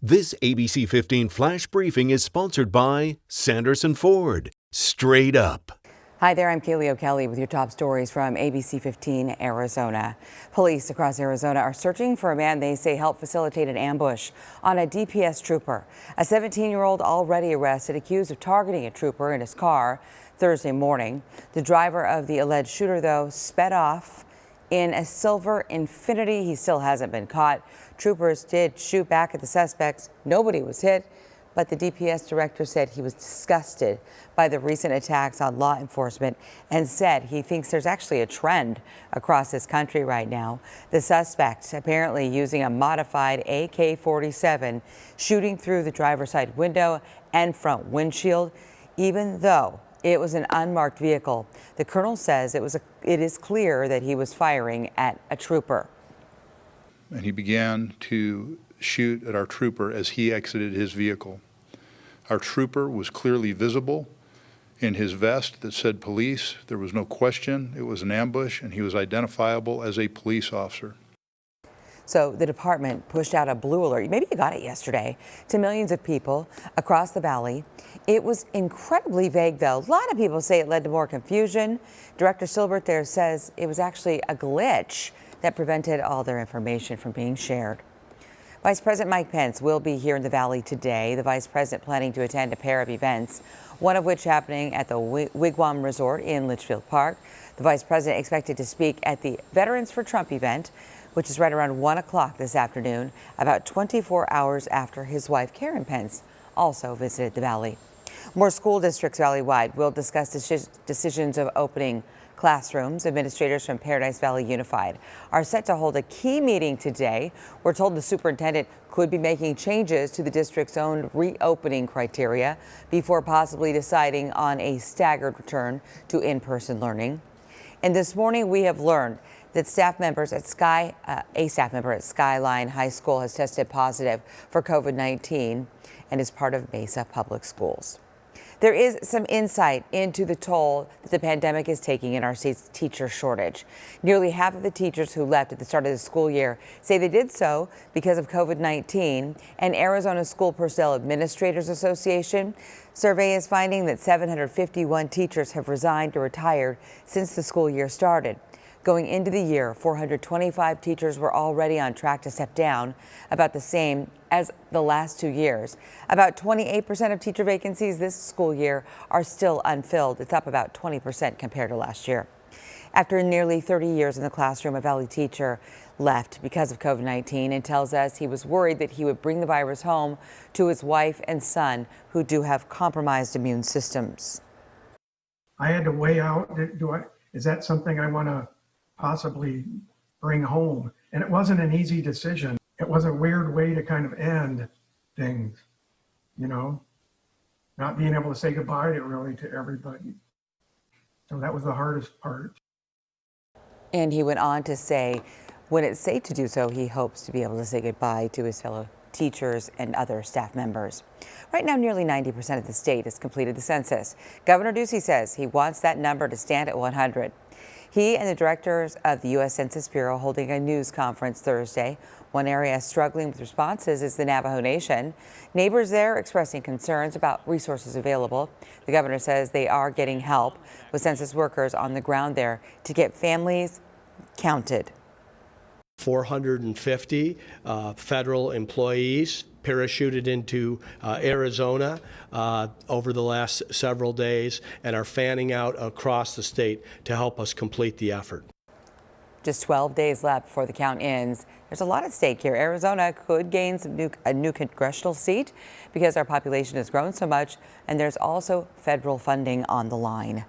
This ABC 15 Flash Briefing is sponsored by Sanderson Ford. Straight up. Hi there, I'm Kaylee O'Kelly with your top stories from ABC15 Arizona. Police across Arizona are searching for a man they say helped facilitate an ambush on a DPS trooper. A 17-year-old already arrested, accused of targeting a trooper in his car Thursday morning. The driver of the alleged shooter, though, sped off in a silver Infiniti. He still hasn't been caught. Troopers did shoot back at the suspects. Nobody was hit, but the DPS director said he was disgusted by the recent attacks on law enforcement and said he thinks there's actually a trend across this country right now. The suspect apparently using a modified AK-47, shooting through the driver's side window and front windshield, even though it was an unmarked vehicle. The colonel says it is clear that he was firing at a trooper. And he began to shoot at our trooper as he exited his vehicle. Our trooper was clearly visible in his vest that said police. There was no question it was an ambush, and he was identifiable as a police officer. So the department pushed out a blue alert, maybe you got it yesterday, to millions of people across the valley. It was incredibly vague, though. A lot of people say it led to more confusion. Director Silbert there says it was actually a glitch that prevented all their information from being shared. Vice President Mike Pence will be here in the Valley today. The vice president planning to attend a pair of events, one of which happening at the Wigwam Resort in Litchfield Park. The vice president expected to speak at the Veterans for Trump event, which is right around 1 o'clock this afternoon, about 24 hours after his wife Karen Pence also visited the Valley. More school districts valley-wide will discuss decisions of opening classrooms. Administrators from Paradise Valley Unified are set to hold a key meeting today. We're told the superintendent could be making changes to the district's own reopening criteria before possibly deciding on a staggered return to in-person learning. And this morning we have learned that a staff member at Skyline High School has tested positive for COVID-19 and is part of Mesa Public Schools. There is some insight into the toll that the pandemic is taking in our state's teacher shortage. Nearly half of the teachers who left at the start of the school year say they did so because of COVID-19. And Arizona School Personnel Administrators Association survey is finding that 751 teachers have resigned or retired since the school year started. Going into the year, 425 teachers were already on track to step down, about the same as the last 2 years. About 28% of teacher vacancies this school year are still unfilled. It's up about 20% compared to last year. After nearly 30 years in the classroom, a Valley teacher left because of COVID-19 and tells us he was worried that he would bring the virus home to his wife and son, who do have compromised immune systems. I had to weigh out, is that something I want to possibly bring home? And it wasn't an easy decision. It was a weird way to kind of end things, you know, not being able to say goodbye to everybody. So that was the hardest part. And he went on to say, when it's safe to do so, he hopes to be able to say goodbye to his fellow teachers and other staff members. Right now, nearly 90% of the state has completed the census. Governor Ducey says he wants that number to stand at 100. He and the directors of the U.S. Census Bureau holding a news conference Thursday. One area struggling with responses is the Navajo Nation. Neighbors there expressing concerns about resources available. The governor says they are getting help with census workers on the ground there to get families counted. 450 federal employees parachuted into Arizona over the last several days and are fanning out across the state to help us complete the effort. Just 12 days left before the count ends. There's a lot at stake here. Arizona could gain a new congressional seat because our population has grown so much, and there's also federal funding on the line.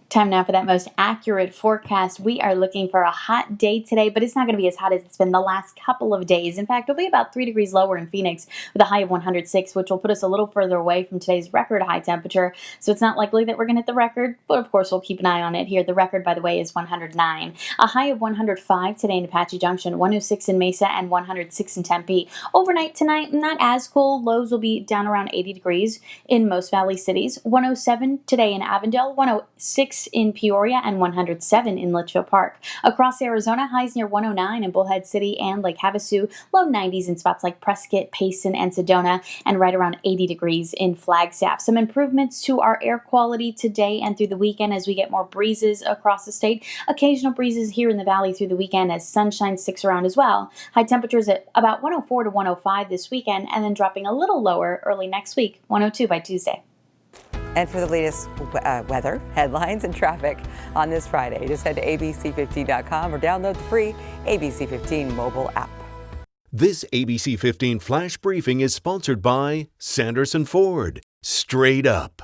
Time now for that most accurate forecast. We are looking for a hot day today, but it's not going to be as hot as it's been the last couple of days. In fact, it'll be about 3 degrees lower in Phoenix with a high of 106, which will put us a little further away from today's record high temperature. So it's not likely that we're going to hit the record, but of course we'll keep an eye on it here. The record, by the way, is 109. A high of 105 today in Apache Junction, 106 in Mesa, and 106 in Tempe. Overnight tonight, not as cold. Lows will be down around 80 degrees in most valley cities. 107 today in Avondale, 106 106 in Peoria and 107 in Litchfield Park. Across Arizona, highs near 109 in Bullhead City and Lake Havasu, low 90s in spots like Prescott, Payson, and Sedona, and right around 80 degrees in Flagstaff. Some improvements to our air quality today and through the weekend as we get more breezes across the state. Occasional breezes here in the valley through the weekend as sunshine sticks around as well. High temperatures at about 104 to 105 this weekend, and then dropping a little lower early next week, 102 by Tuesday. And for the latest weather, headlines, and traffic on this Friday, just head to abc15.com or download the free ABC15 mobile app. This ABC 15 Flash Briefing is sponsored by Sanderson Ford. Straight up.